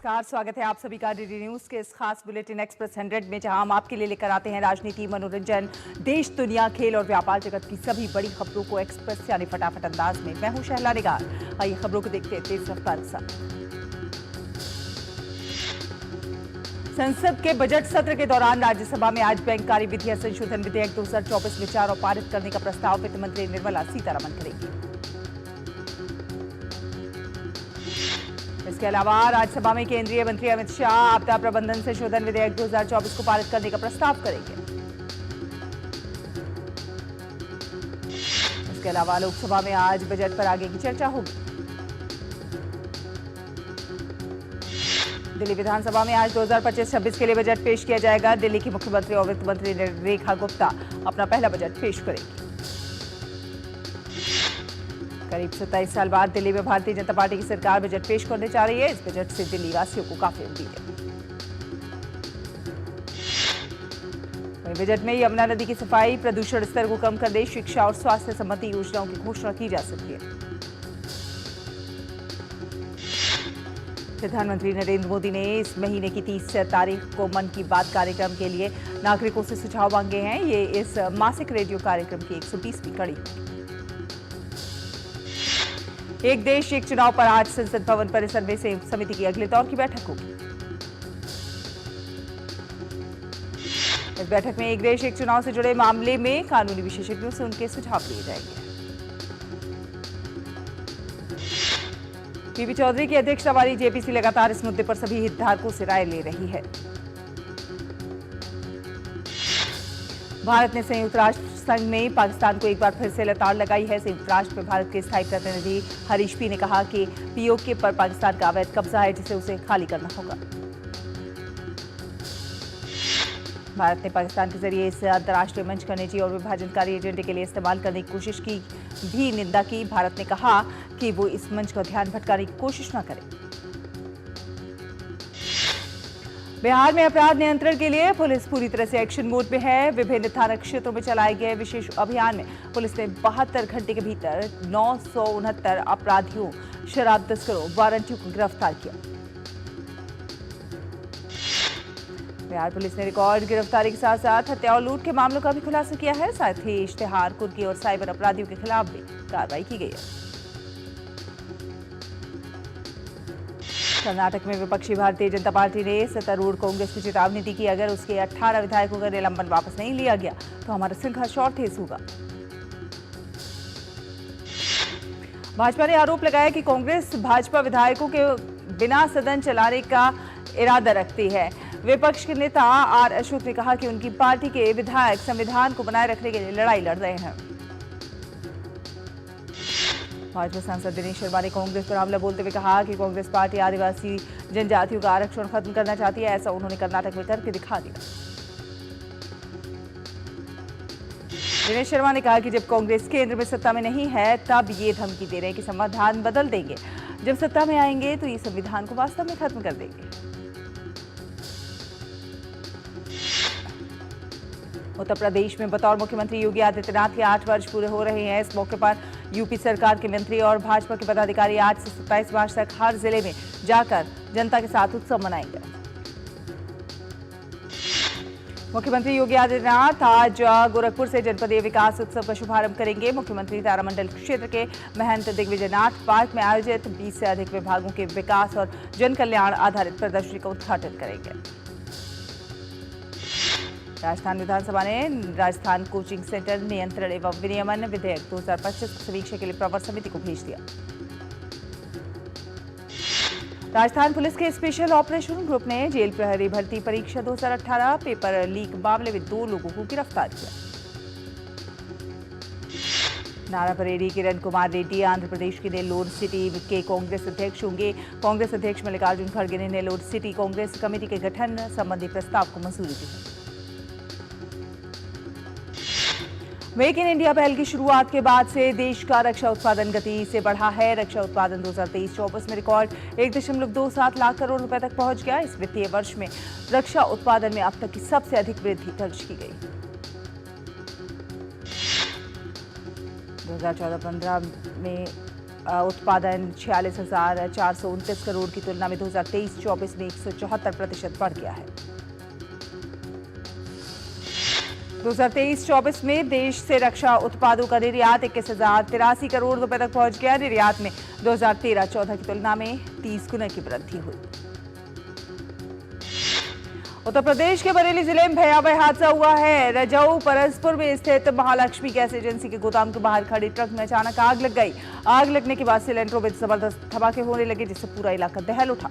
नमस्कार, स्वागत है आप सभी का डीडी न्यूज के इस खास बुलेटिन एक्सप्रेस 100 में, जहां हम आपके लिए लेकर आते हैं राजनीति, मनोरंजन, देश, दुनिया, खेल और व्यापार जगत की सभी बड़ी खबरों को एक्सप्रेस यानी फटाफट अंदाज में। मैं हूं शहला निगार। आइए खबरों को देखते हैं तेज रफ्तार के साथ। संसद के बजट सत्र के दौरान राज्यसभा में आज बैंक कार्य विधेयक संशोधन विधेयक 2024 विचार और पारित करने का प्रस्ताव वित्त मंत्री निर्मला सीतारमण करेंगी। इसके अलावा राज्यसभा में केंद्रीय मंत्री अमित शाह आपदा प्रबंधन संशोधन विधेयक 2024 को पारित करने का प्रस्ताव करेंगे। इसके अलावा लोकसभा में आज बजट पर आगे की चर्चा होगी। दिल्ली विधानसभा में आज 2025-26 के लिए बजट पेश किया जाएगा। दिल्ली की मुख्यमंत्री और वित्त मंत्री रेखा गुप्ता अपना पहला बजट पेश करेंगी। करीब 27 साल बाद दिल्ली में भारतीय जनता पार्टी की सरकार बजट पेश करने जा रही है। इस बजट से दिल्ली वासियों को काफी उम्मीद है। वहीं बजट में यमुना नदी की सफाई, प्रदूषण स्तर को कम करने, शिक्षा और स्वास्थ्य संबंधी योजनाओं की घोषणा की जा सकती है। प्रधानमंत्री नरेंद्र मोदी ने इस महीने की 30 तारीख को मन की बात कार्यक्रम के लिए नागरिकों से सुझाव मांगे हैं। ये इस मासिक रेडियो कार्यक्रम की 120वीं कड़ी। एक देश एक चुनाव पर आज संसद भवन परिसर में संयुक्त समिति की अगले दौर की बैठक होगी। इस बैठक में एक देश एक चुनाव से जुड़े मामले में कानूनी विशेषज्ञों से उनके सुझाव लिए जाएंगे। पीपी चौधरी की अध्यक्षता वाली जेपीसी लगातार इस मुद्दे पर सभी हितधारकों से राय ले रही है। भारत ने संयुक्त राष्ट्र संघ में पाकिस्तान को एक बार फिर से लताड़ लगाई है। संयुक्त राष्ट्र में भारत के स्थायी प्रतिनिधि हरीश पी ने कहा कि पीओके पर पाकिस्तान का अवैध कब्जा है, जिसे उसे खाली करना होगा। भारत ने पाकिस्तान के जरिए इस अंतर्राष्ट्रीय मंच का निजी और विभाजनकारी एजेंडे के लिए इस्तेमाल करने की कोशिश की भी निंदा की। भारत ने कहा कि वो इस मंच का ध्यान भटकाने की कोशिश न करे। बिहार में अपराध नियंत्रण के लिए पुलिस पूरी तरह से एक्शन मोड में है। विभिन्न थाना क्षेत्रों में चलाए गए विशेष अभियान में पुलिस ने 72 घंटे के भीतर 969 अपराधियों, शराब तस्करों, वारंटियों को गिरफ्तार किया। बिहार पुलिस ने रिकॉर्ड गिरफ्तारी के साथ साथ हत्या और लूट के मामलों का भी खुलासा किया है। साथ ही इश्तेहार, कुर्की और साइबर अपराधियों के खिलाफ भी कार्रवाई की गई है। कर्नाटक में विपक्षी भारतीय जनता पार्टी ने सत्तारूढ़ कांग्रेस को चेतावनी दी कि अगर उसके 18 विधायकों का निलंबन वापस नहीं लिया गया तो हमारा संघर्ष और तेज होगा। भाजपा ने आरोप लगाया कि कांग्रेस भाजपा विधायकों के बिना सदन चलाने का इरादा रखती है। विपक्ष के नेता आर अशोक ने कहा कि उनकी पार्टी के विधायक संविधान को बनाए रखने के लिए लड़ाई लड़ रहे हैं। भाजपा सांसद दिनेश शर्मा ने कांग्रेस पर हमला बोलते हुए कहा कि कांग्रेस पार्टी आदिवासी जनजातियों का आरक्षण खत्म करना चाहती है। ऐसा उन्होंने कर्नाटक में करके दिखा दिया। दिनेश शर्मा ने कहा कि जब कांग्रेस केंद्र में सत्ता में नहीं है तब ये धमकी दे रहे हैं कि संविधान बदल देंगे। जब सत्ता में आएंगे तो ये संविधान को वास्तव में खत्म कर देंगे। उत्तर प्रदेश में बतौर मुख्यमंत्री योगी आदित्यनाथ के 8 वर्ष पूरे हो रहे हैं। इस मौके पर यूपी सरकार के मंत्री और भाजपा के पदाधिकारी आज से 27 मार्च तक हर जिले में जाकर जनता के साथ उत्सव मनाएंगे। मुख्यमंत्री योगी आदित्यनाथ आज गोरखपुर से जनपदीय विकास उत्सव का शुभारंभ करेंगे। मुख्यमंत्री तारामंडल क्षेत्र के महंत दिग्विजयनाथ पार्क में आयोजित 20 से अधिक विभागों के विकास और जन कल्याण आधारित प्रदर्शनी का उद्घाटन करेंगे। राजस्थान विधानसभा ने राजस्थान कोचिंग सेंटर नियंत्रण एवं विनियमन विधेयक 2025 समीक्षा के लिए प्रवर समिति को भेज दिया। राजस्थान पुलिस के स्पेशल ऑपरेशन ग्रुप ने जेल प्रहरी भर्ती परीक्षा 2018 पेपर लीक मामले में 2 लोगों को गिरफ्तार किया। नारा परेडी किरण कुमार रेड्डी आंध्र प्रदेश के नेल्लोर सिटी के कांग्रेस अध्यक्ष होंगे। कांग्रेस अध्यक्ष मल्लिकार्जुन खड़गे ने नेल्लोर सिटी कांग्रेस कमेटी के गठन संबंधी प्रस्ताव को मंजूरी दी है। मेक इन इंडिया पहल की शुरुआत के बाद से देश का रक्षा उत्पादन गति से बढ़ा है। रक्षा उत्पादन 2023-24 में रिकॉर्ड 1.27 लाख करोड़ रुपए तक पहुंच गया। इस वित्तीय वर्ष में रक्षा उत्पादन में अब तक की सबसे अधिक वृद्धि दर्ज की गई। 2014-15 में उत्पादन 46,429 करोड़ की तुलना में 2023-24 में 174% बढ़ गया है। 2023-24 में देश से रक्षा उत्पादों का निर्यात 21,083 करोड़ रुपए तक पहुंच गया। निर्यात में 2013-14 की तुलना में 30 गुना की वृद्धि हुई। उत्तर प्रदेश के बरेली जिले में भयावह हादसा हुआ है। रजऊ परसपुर में स्थित महालक्ष्मी गैस एजेंसी के गोदाम के बाहर खड़े ट्रक में अचानक आग लग गई। आग लगने के बाद सिलेंडरों में जबरदस्त धमाके होने लगे, जिससे पूरा इलाका दहल उठा।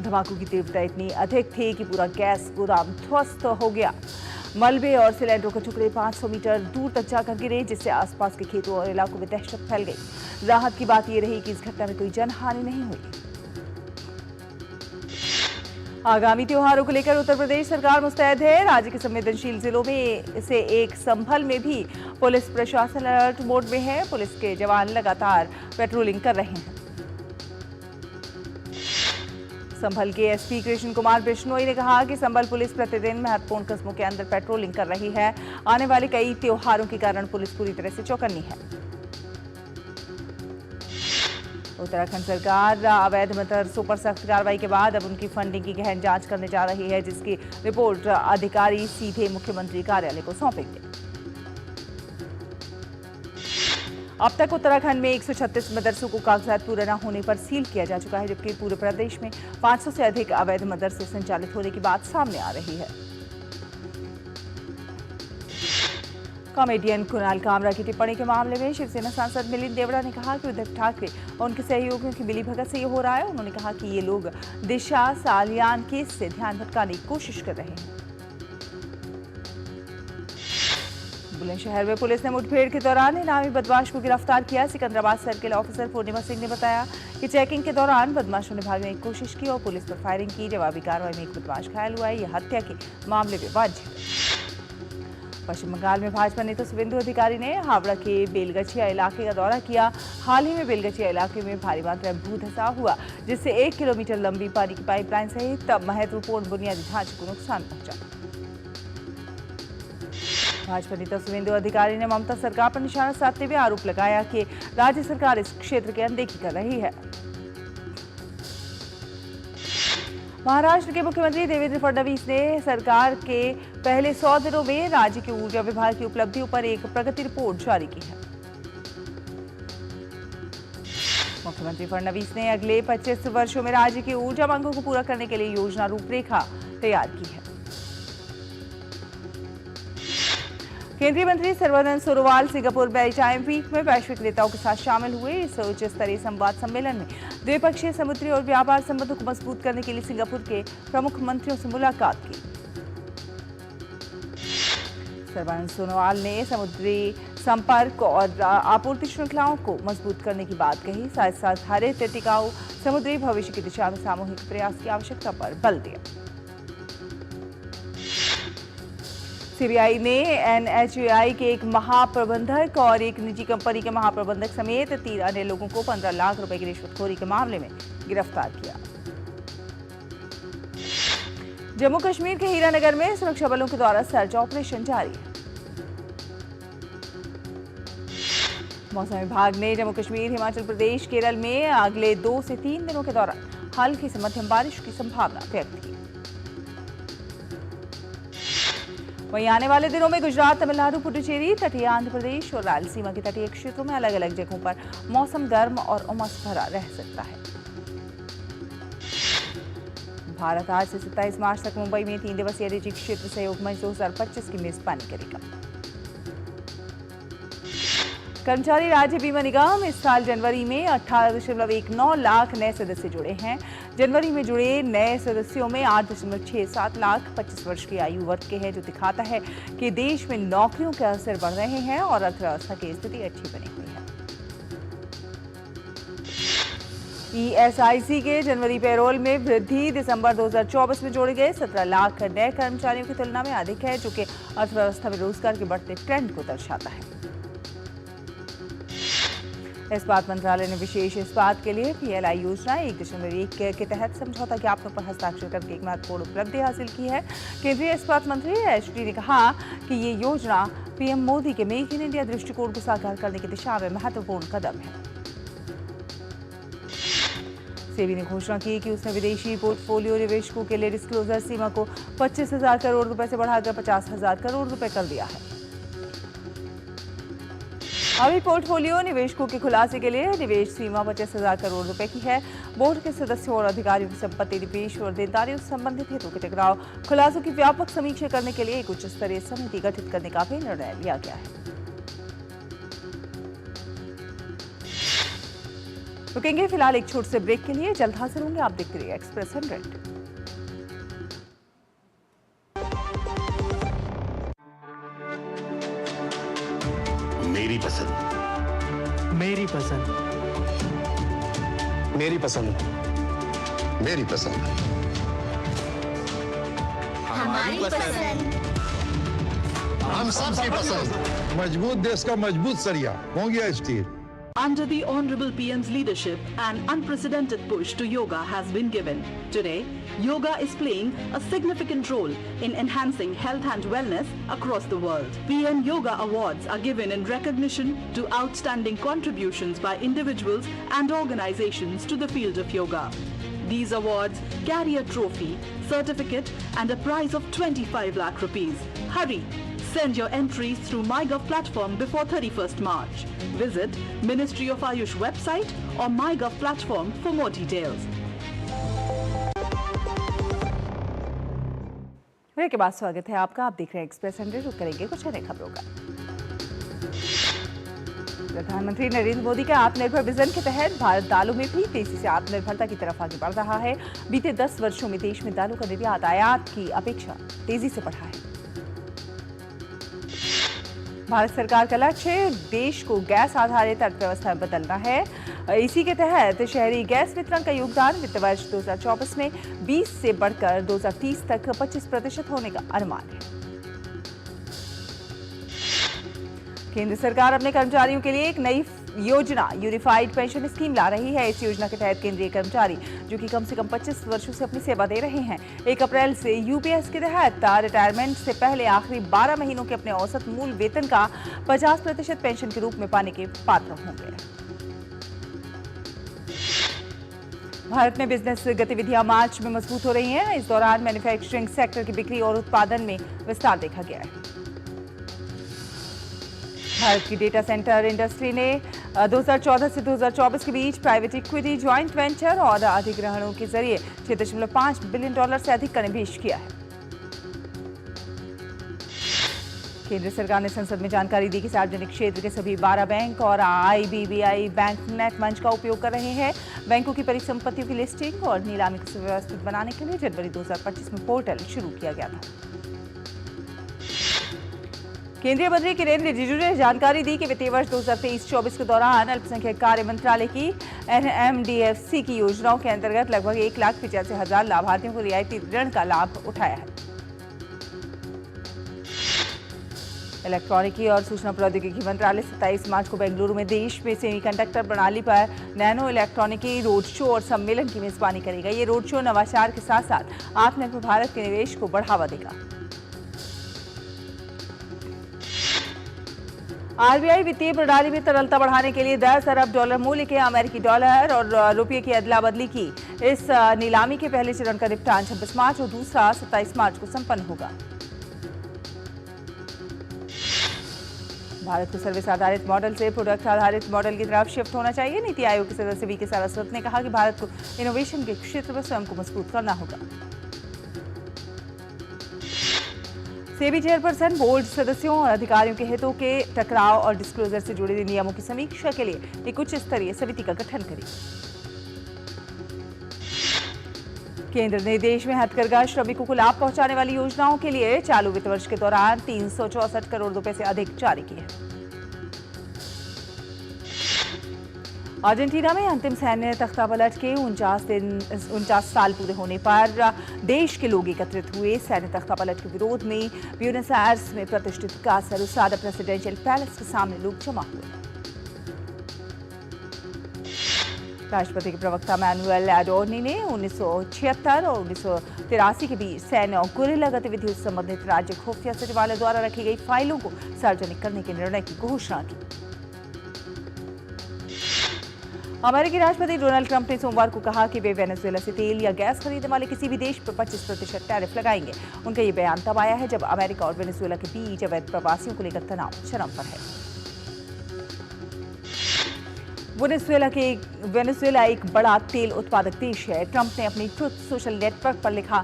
धमाकों की तीव्रता इतनी अधिक थी कि पूरा गैस गोदाम ध्वस्त हो गया। मलबे और सिलेंडरों के टुकड़े 500 मीटर दूर तक जाकर गिरे, जिससे आसपास के खेतों और इलाकों में दहशत फैल गई। राहत की बात यह रही कि इस घटना में कोई जनहानि नहीं हुई। आगामी त्योहारों को लेकर उत्तर प्रदेश सरकार मुस्तैद है। राज्य के संवेदनशील जिलों में से एक संभल में भी पुलिस प्रशासन अलर्ट मोड में है। पुलिस के जवान लगातार पेट्रोलिंग कर रहे हैं। संभल के एसपी कृष्ण कुमार बिश्नोई ने कहा कि संभल पुलिस प्रतिदिन महत्वपूर्ण कस्बों के अंदर पेट्रोलिंग कर रही है। आने वाले कई त्योहारों के कारण पुलिस पूरी तरह से चौकन्नी है। उत्तराखंड सरकार अवैध मदरसों पर सख्त कार्रवाई के बाद अब उनकी फंडिंग की गहन जांच करने जा रही है, जिसकी रिपोर्ट अधिकारी सीधे मुख्यमंत्री कार्यालय को सौंपेंगे। अब तक उत्तराखंड में 136 मदरसों को कागजात पूरा न होने पर सील किया जा चुका है, जबकि पूरे प्रदेश में 500 से अधिक अवैध मदरसे संचालित होने की बात सामने आ रही है। कॉमेडियन कुणाल कामरा की टिप्पणी के मामले में शिवसेना सांसद मिलिंद देवड़ा ने कहा कि उद्धव ठाकरे और उनके सहयोगियों की मिलीभगत से ये हो रहा है। उन्होंने कहा कि ये लोग दिशा सालियान केस से ध्यान भटकाने की कोशिश कर रहे हैं। बुलंदशहर में पुलिस ने मुठभेड़ के दौरान इनामी बदमाश को गिरफ्तार किया। सिकंदराबाद सर्किल ऑफिसर पूर्णिमा सिंह ने बताया कि चेकिंग के दौरान बदमाशों ने भागने की कोशिश की और पुलिस पर फायरिंग की। जवाबी कार्रवाई में एक बदमाश घायल हुआ है। यह हत्या के मामले में वाजिब है। पश्चिम बंगाल में भाजपा नेता शुभेंदु अधिकारी ने हावड़ा के बेलगछिया इलाके का दौरा किया। हाल ही में बेलगछिया इलाके में भारी मात्रा में भूधंसाव हुआ, जिससे 1 किलोमीटर लंबी पानी की पाइपलाइन सहित महत्वपूर्ण बुनियादी ढांचे को नुकसान पहुंचा। भाजपा नेता शुभेंदु अधिकारी ने ममता सरकार पर निशाना साधते हुए आरोप लगाया कि राज्य सरकार इस क्षेत्र की अनदेखी कर रही है। महाराष्ट्र के मुख्यमंत्री देवेंद्र फडणवीस ने सरकार के पहले 100 दिनों में राज्य के ऊर्जा विभाग की उपलब्धियों पर एक प्रगति रिपोर्ट जारी की है। मुख्यमंत्री फडणवीस ने अगले 25 वर्षों में राज्य की ऊर्जा मांगों को पूरा करने के लिए योजना रूपरेखा तैयार की है। केंद्रीय मंत्री Sarbananda Sonowal Singapore maritime week में वैश्विक नेताओं के साथ शामिल हुए। इस उच्च स्तरीय संवाद सम्मेलन में द्विपक्षीय समुद्री और व्यापार संबंधों को मजबूत करने के लिए सिंगापुर के प्रमुख मंत्रियों से मुलाकात की। सर्बानंद सोनोवाल ने समुद्री संपर्क और आपूर्ति श्रृंखलाओं को मजबूत करने की बात कही। साथ साथ हरित टिकाऊ समुद्री भविष्य की दिशा में सामूहिक प्रयास की आवश्यकता पर बल दिया। सीबीआई ने एनएचएआई के एक महाप्रबंधक और एक निजी कंपनी के महाप्रबंधक समेत 3 अन्य लोगों को 15 लाख रुपए की रिश्वतखोरी के मामले में गिरफ्तार किया। जम्मू कश्मीर के हीरानगर में सुरक्षा बलों के द्वारा सर्च ऑपरेशन जारी है। मौसम विभाग ने जम्मू कश्मीर, हिमाचल प्रदेश, केरल में अगले 2 से 3 दिनों के दौरान हल्की से मध्यम बारिश की संभावना व्यक्त की। वहीं आने वाले दिनों में गुजरात, तमिलनाडु, पुडुचेरी, तटीय आंध्र प्रदेश और रायलसीमा के तटीय क्षेत्रों में अलग अलग जगहों पर मौसम गर्म और उमस भरा रह सकता है। भारत आज से 27 मार्च तक मुंबई में 3 दिवसीय निजी क्षेत्र सहयोग मंच 2025 की मेजबानी करेगा। कर्मचारी राज्य बीमा निगम इस साल जनवरी में 18.19 लाख नए सदस्य जुड़े हैं। जनवरी में जुड़े नए सदस्यों में 8.67 लाख 25 वर्ष की आयु वर्ग के हैं, जो दिखाता है कि देश में नौकरियों के अवसर बढ़ रहे हैं और अर्थव्यवस्था की स्थिति अच्छी बनी हुई है। ईएसआईसी के जनवरी पेरोल में वृद्धि दिसंबर 2024 में जोड़े गए 17 लाख नए कर्मचारियों की तुलना में अधिक है, जो कि अर्थव्यवस्था में रोजगार के बढ़ते ट्रेंड को दर्शाता है। इस्पात मंत्रालय ने विशेष इस्पात के लिए पीएलआई योजना 1.1 के तहत समझौता ज्ञापनों पर हस्ताक्षर करके एक महत्वपूर्ण उपलब्धि हासिल की है। केंद्रीय इस्पात मंत्री एचडी ने कहा कि ये योजना पीएम मोदी के मेक इन इंडिया दृष्टिकोण को साकार करने की दिशा में महत्वपूर्ण कदम है। सेबी ने घोषणा की कि उसने विदेशी पोर्टफोलियो निवेशकों के लिए डिस्क्लोजर सीमा को 25,000 करोड़ रुपए से बढ़ाकर 50,000 करोड़ रुपए कर दिया है। अभी पोर्टफोलियो निवेशकों के खुलासे के लिए निवेश सीमा 25,000 करोड़ रुपए की है। बोर्ड के सदस्यों और अधिकारियों की संपत्ति निवेश और देनदारियों से संबंधित हितों के टकराव खुलासों की व्यापक समीक्षा करने के लिए एक उच्च स्तरीय समिति गठित करने का भी निर्णय लिया गया है। रुकेंगे फिलहाल एक छोटे से ब्रेक के लिए, जल्द हाजिर होंगे। आप देखते रहिए एक्सप्रेस 100। मेरी पसंद, मेरी पसंद, मेरी पसंद, मेरी पसंद, हमारी पसंद, हम सबकी पसंद। मजबूत देश का मजबूत सरिया होंगे steel. Under the Honorable PM's leadership, an unprecedented push to yoga has been given. Today, yoga is playing a significant role in enhancing health and wellness across the world. PM Yoga Awards are given in recognition to outstanding contributions by individuals and organizations to the field of yoga. These awards carry a trophy, certificate and a prize of 25 lakh rupees. Hurry! Send your entries through MyGov platform before 31st March. Visit Ministry of Ayush website or MyGov platform for more details. Break के बाद स्वागत है आपका। आप देख रहे हैं express 100। रुक करेंगे कुछ अन्य खबरों का। प्रधानमंत्री नरेंद्र मोदी के आत्मनिर्भर विजन के तहत भारत दालों में भी तेजी से आत्मनिर्भरता की तरफ आगे बढ़ रहा है। बीते 10 वर्षों में देश में दालों का निर्यात आयात की अपेक्षा तेजी से बढ़ा है। भारत सरकार का लक्ष्य देश को गैस आधारित अर्थव्यवस्था में बदलना है। इसी के तहत शहरी गैस वितरण का योगदान वित्त वर्ष 2024 में 20 से बढ़कर 2030 तक 25% होने का अनुमान है। केंद्र सरकार अपने कर्मचारियों के लिए एक नई योजना यूनिफाइड पेंशन स्कीम ला रही है। इस योजना के तहत केंद्रीय कर्मचारी जो कि कम से कम 25 वर्षों से अपनी सेवा दे रहे हैं, 1 अप्रैल से यूपीएस के तहत रिटायरमेंट से पहले आखिरी 12 महीनों के अपने औसत मूल वेतन का 50% पेंशन के रूप में पाने के पात्र होंगे। भारत में बिजनेस गतिविधियां मार्च में मजबूत हो रही हैं। इस दौरान मैन्युफैक्चरिंग सेक्टर की बिक्री और उत्पादन में विस्तार देखा गया है। भारत की डेटा सेंटर इंडस्ट्री ने 2014 से 2024 के बीच प्राइवेट इक्विटी, ज्वाइंट वेंचर और अधिग्रहणों के जरिए $6.5 बिलियन से अधिक का निवेश किया है। केंद्र सरकार ने संसद में जानकारी दी कि सार्वजनिक क्षेत्र के सभी 12 बैंक और आईबीबीआई बैंक नेट मंच का उपयोग कर रहे हैं। बैंकों की परिसंपत्तियों की लिस्टिंग और नीलामी को सुव्यवस्थित बनाने के लिए जनवरी 2025 में पोर्टल शुरू किया गया था। केंद्रीय मंत्री किरेन रिजिजू ने जानकारी दी कि वित्तीय वर्ष 2023-24 के दौरान अल्पसंख्यक कार्य मंत्रालय की एनएमडीएफसी की योजनाओं के अंतर्गत लगभग 1,85,000 लाभार्थियों को रियायती ऋण का लाभ उठाया है। इलेक्ट्रॉनिकी और सूचना प्रौद्योगिकी मंत्रालय 27 मार्च को बेंगलुरु में देश में सेमीकंडक्टर प्रणाली पर नैनो इलेक्ट्रॉनिकी रोड शो और सम्मेलन की मेजबानी करेगा। ये रोड शो नवाचार के साथ साथ आत्मनिर्भर भारत के निवेश को बढ़ावा देगा। आरबीआई वित्तीय प्रणाली में तरलता बढ़ाने के लिए $10 अरब मूल्य के अमेरिकी डॉलर और रुपये की अदला बदली की। इस नीलामी के पहले चरण का निपटान 26 मार्च और दूसरा 27 मार्च को संपन्न होगा। भारत को सर्विस आधारित मॉडल से प्रोडक्ट आधारित मॉडल की तरफ शिफ्ट होना चाहिए। नीति आयोग के सदस्य वीके सारस्वत ने कहा कि भारत को इनोवेशन के क्षेत्र में स्वयं को मजबूत करना होगा। सेबी चेयरपर्सन बोर्ड सदस्यों और अधिकारियों के हितों के टकराव और डिस्क्लोजर से जुड़े नियमों की समीक्षा के लिए एक उच्च स्तरीय समिति का गठन करेगी। केंद्र ने देश में हथकरघा श्रमिकों को लाभ पहुंचाने वाली योजनाओं के लिए चालू वित्त वर्ष के दौरान 364 करोड़ रुपए से अधिक जारी किए। अर्जेंटीना में अंतिम सैन्य तख्तापलट के 49 साल पूरे होने पर देश के लोग एकत्रित हुए। सैन्य तख्तापलट के विरोध में ब्यूनस आयर्स में प्रतिष्ठित कासा रोसादा प्रेसिडेंशियल पैलेस के सामने लोग जमा हुए। राष्ट्रपति के प्रवक्ता मैनुअल एडोर्नी ने 1976 और 1983 के बीच सैन्य और गुरिल्ला गतिविधियों से संबंधित राज्य खुफिया सचिवालय द्वारा रखी गई फाइलों को सार्वजनिक करने के निर्णय की घोषणा की। अमेरिकी राष्ट्रपति डोनाल्ड ट्रंप ने सोमवार को कहा कि वे वेनेजुएला से तेल या गैस खरीदने वाले किसी भी देश पर 25% टैरिफ लगाएंगे। उनका ये बयान तब आया है जब अमेरिका और वेनेजुएला के बीच अवैध प्रवासियों को लेकर तनाव चरम पर है। वेनेजुएला एक बड़ा तेल उत्पादक देश है। ट्रंप ने अपनी ट्रुथ सोशल नेटवर्क पर लिखा,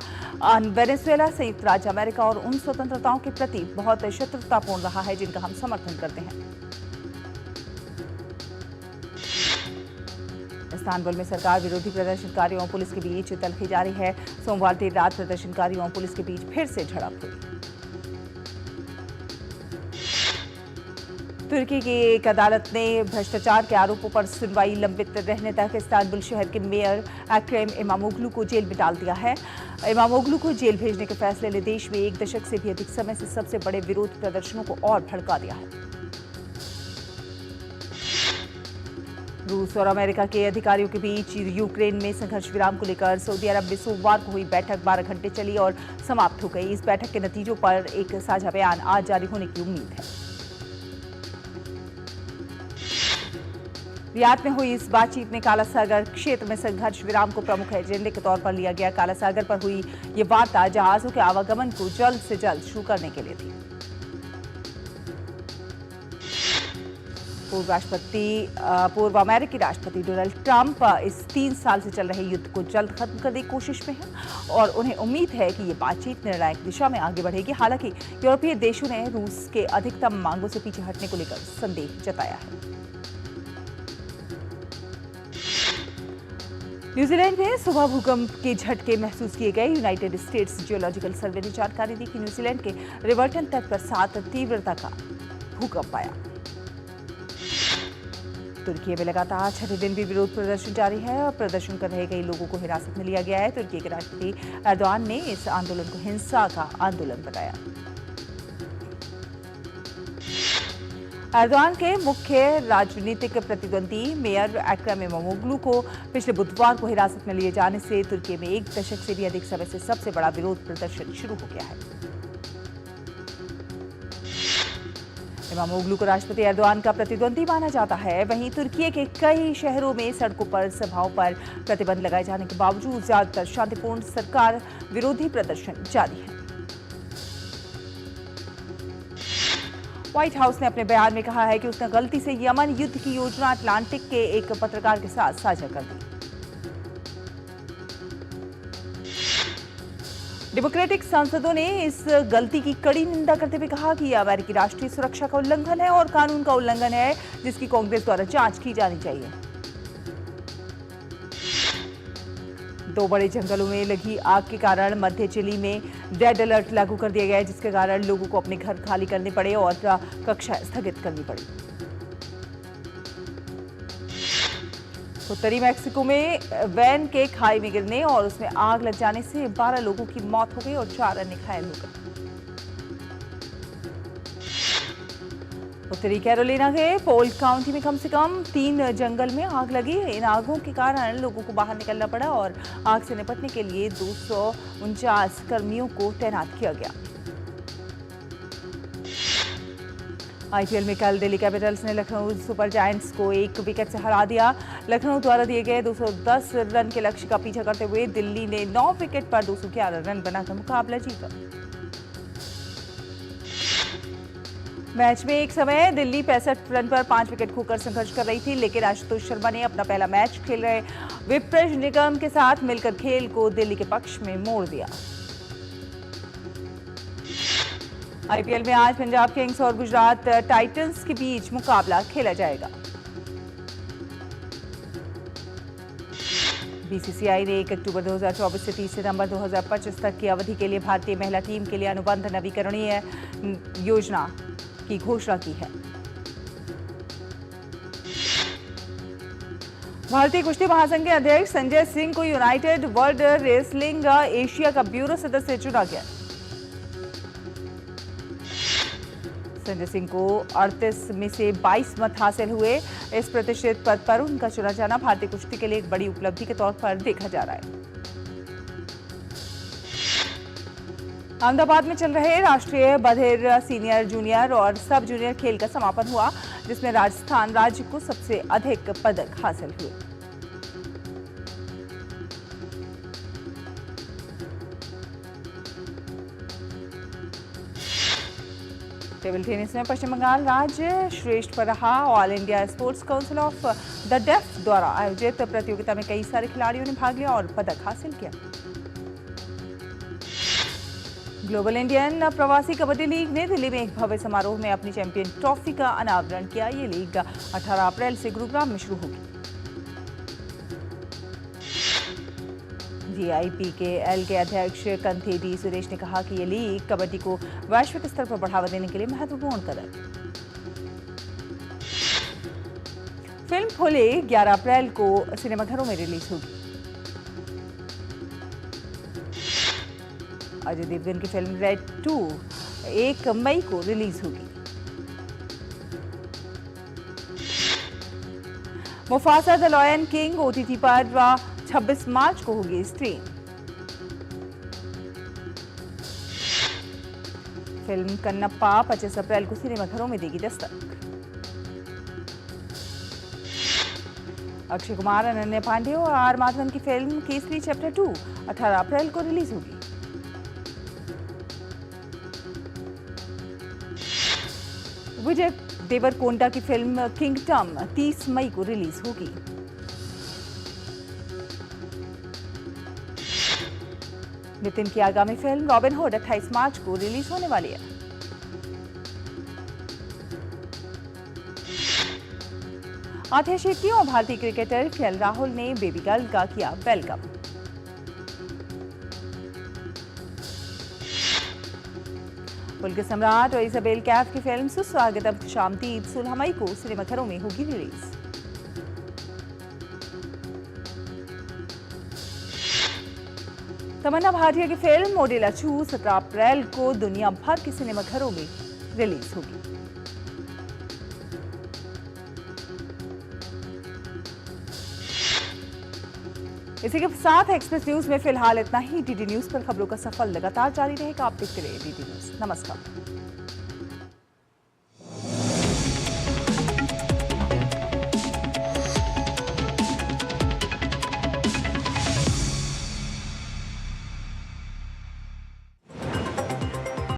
वेनेजुएला संयुक्त राज्य अमेरिका और उन स्वतंत्रताओं के प्रति बहुत शत्रुतापूर्ण रहा है जिनका हम समर्थन करते हैं। इस्तांबुल में सरकार विरोधी प्रदर्शनकारियों और पुलिस के बीच तलखी जारी है। सोमवार देर रात प्रदर्शनकारियों और पुलिस के बीच फिर से झड़प हुई। तुर्की की एक अदालत ने भ्रष्टाचार के आरोपों पर सुनवाई लंबित रहने तक इस्तांबुल शहर के मेयर एक्रम इमामोग्लू को जेल में डाल दिया है। इमामोग्लू को जेल भेजने के फैसले ने देश में 1 दशक से भी अधिक समय से सबसे बड़े विरोध प्रदर्शनों को और भड़का दिया है। रूस और अमेरिका के अधिकारियों के बीच यूक्रेन में संघर्ष विराम को लेकर सऊदी अरब में सोमवार को हुई बैठक 12 घंटे चली और समाप्त हो गई। इस बैठक के नतीजों पर एक साझा बयान आज जारी होने की उम्मीद है। रियाद में हुई इस बातचीत में काला सागर क्षेत्र में संघर्ष विराम को प्रमुख एजेंडे के तौर पर लिया गया। काला सागर पर हुई ये वार्ता जहाजों के आवागमन को जल्द से जल्द शुरू करने के लिए थी। पूर्व अमेरिकी राष्ट्रपति डोनाल्ड ट्रंप इस 3 साल से चल रहे युद्ध को जल्द खत्म करने की कोशिश में हैं और उन्हें उम्मीद है कि ये बातचीत निर्णायक दिशा में आगे बढ़ेगी। हालांकि यूरोपीय देशों ने रूस के अधिकतम मांगों से पीछे हटने को लेकर संदेह जताया है। न्यूजीलैंड में सुबह भूकंप के झटके महसूस किए गए। यूनाइटेड स्टेट्स जियोलॉजिकल सर्वे ने जानकारी दी कि न्यूजीलैंड के रिवर्टन तट पर 7 तीव्रता का भूकंप आया। तुर्की में लगातार 6ठे दिन भी विरोध प्रदर्शन जारी है और प्रदर्शन कर रहे कई लोगों को हिरासत में लिया गया है। तुर्की के राष्ट्रपति एर्दोआन ने इस आंदोलन को हिंसा का आंदोलन बताया। एर्दोआन के मुख्य राजनीतिक प्रतिद्वंदी मेयर एक्रम इमामोग्लू को पिछले बुधवार को हिरासत में लिए जाने से तुर्की में 1 दशक से भी अधिक समय से सबसे बड़ा विरोध प्रदर्शन शुरू हो गया है। इमामोग्लू को राष्ट्रपति एर्दोआन का प्रतिद्वंदी माना जाता है। वहीं तुर्की के कई शहरों में सड़कों पर सभाओं पर प्रतिबंध लगाए जाने के बावजूद ज्यादातर शांतिपूर्ण सरकार विरोधी प्रदर्शन जारी है। व्हाइट हाउस ने अपने बयान में कहा है कि उसने गलती से यमन युद्ध की योजना अटलांटिक के एक पत्रकार के साथ साझा कर दी। डेमोक्रेटिक सांसदों ने इस गलती की कड़ी निंदा करते हुए कहा कि यह अमेरिकी राष्ट्रीय सुरक्षा का उल्लंघन है और कानून का उल्लंघन है जिसकी कांग्रेस द्वारा जांच की जानी चाहिए। 2 बड़े जंगलों में लगी आग के कारण मध्य चिली में रेड अलर्ट लागू कर दिया गया है, जिसके कारण लोगों को अपने घर खाली करने पड़े और कक्षाएं स्थगित करनी पड़ी। उत्तरी मैक्सिको में वैन के खाई में गिरने और उसमें आग लग जाने से 12 लोगों की मौत हो गई और 4 अन्य घायल हो गए। उत्तरी कैरोलिना के पोल्ट काउंटी में कम से कम 3 जंगल में आग लगी। इन आगों के कारण लोगों को बाहर निकलना पड़ा और आग से निपटने के लिए 249 कर्मियों को तैनात किया गया। आईपीएल में कल दिल्ली कैपिटल्स ने लखनऊ सुपर जायंट्स को 1 विकेट से हरा दिया। लखनऊ द्वारा दिए गए 210 रन के लक्ष्य का पीछा करते हुए दिल्ली ने 9 विकेट पर 211 रन बनाकर मुकाबला जीता। मैच में एक समय दिल्ली 65 रन पर 5 विकेट खोकर संघर्ष कर रही थी, लेकिन आशुतोष शर्मा ने अपना पहला मैच खेल रहे विप्रेश निगम के साथ मिलकर खेल को दिल्ली के पक्ष में मोड़ दिया। आईपीएल में आज पंजाब किंग्स और गुजरात टाइटंस के बीच मुकाबला खेला जाएगा। बीसीसीआई ने 1 अक्टूबर 2024 से 30 सितंबर 2025 तक की अवधि के लिए भारतीय महिला टीम के लिए अनुबंध नवीकरणीय योजना की घोषणा की है। भारतीय कुश्ती महासंघ के अध्यक्ष संजय सिंह को यूनाइटेड वर्ल्ड रेसलिंग एशिया का ब्यूरो सदस्य चुना गया। संजय सिंह को 38 में से 22 मत हासिल हुए। इस प्रतिष्ठित पद पर उनका चुना जाना भारतीय कुश्ती के लिए एक बड़ी उपलब्धि के तौर पर देखा जा रहा है। अहमदाबाद में चल रहे राष्ट्रीय बधिर सीनियर, जूनियर और सब जूनियर खेल का समापन हुआ, जिसमें राजस्थान राज्य को सबसे अधिक पदक हासिल हुए। टेबल टेनिस में पश्चिम बंगाल राज्य श्रेष्ठ पर रहा। All India Sports Council of the Deaf द्वारा आयोजित प्रतियोगिता में कई सारे खिलाड़ियों ने भाग लिया और पदक हासिल किया। ग्लोबल इंडियन प्रवासी कबड्डी लीग ने दिल्ली में एक भव्य समारोह में अपनी चैंपियन ट्रॉफी का अनावरण किया। ये लीग 18 अप्रैल से गुरुग्राम में शुरू होगी। GIPKL के अध्यक्ष कंथेडी सुरेश ने कहा कि ये लीग कबड्डी को वैश्विक स्तर पर बढ़ावा देने के लिए महत्वपूर्ण कदम। फिल्म फुले 11 अप्रैल को सिनेमाघरों में रिलीज होगी। अजय देवगन की फिल्म रेड 2 1 मई को रिलीज होगी। Mufasa the Lion King OTT पर 26 मार्च को होगी स्ट्रीम। फिल्म कन्नप्पा 25 अप्रैल को सिनेमाघरों में देगी दस्तक। अक्षय कुमार, अनन्या पांडे और R माधवन की फिल्म केसरी चैप्टर 2 18 अप्रैल को रिलीज होगी। विजय देवरकोंडा की फिल्म किंगडम 30 मई को रिलीज होगी। नितिन की आगामी फिल्म रॉबिन हुड 28 मार्च को रिलीज होने वाली है। आतिया शेट्टी और भारतीय क्रिकेटर KL राहुल ने बेबी गर्ल का किया वेलकम। पुलकित सम्राट और इजाबेल कैफ की फिल्म सुस्वागतम शामदीद 16 मई को सिनेमाघरों में होगी रिलीज। तमन्ना भाटिया की फिल्म मोडेला 2 17 अप्रैल को दुनिया भर के सिनेमाघरों में रिलीज होगी। इसी के साथ एक्सप्रेस न्यूज में फिलहाल इतना ही। DD न्यूज पर खबरों का सफर लगातार जारी रहेगा। आप देखते रहिए DD न्यूज। नमस्कार।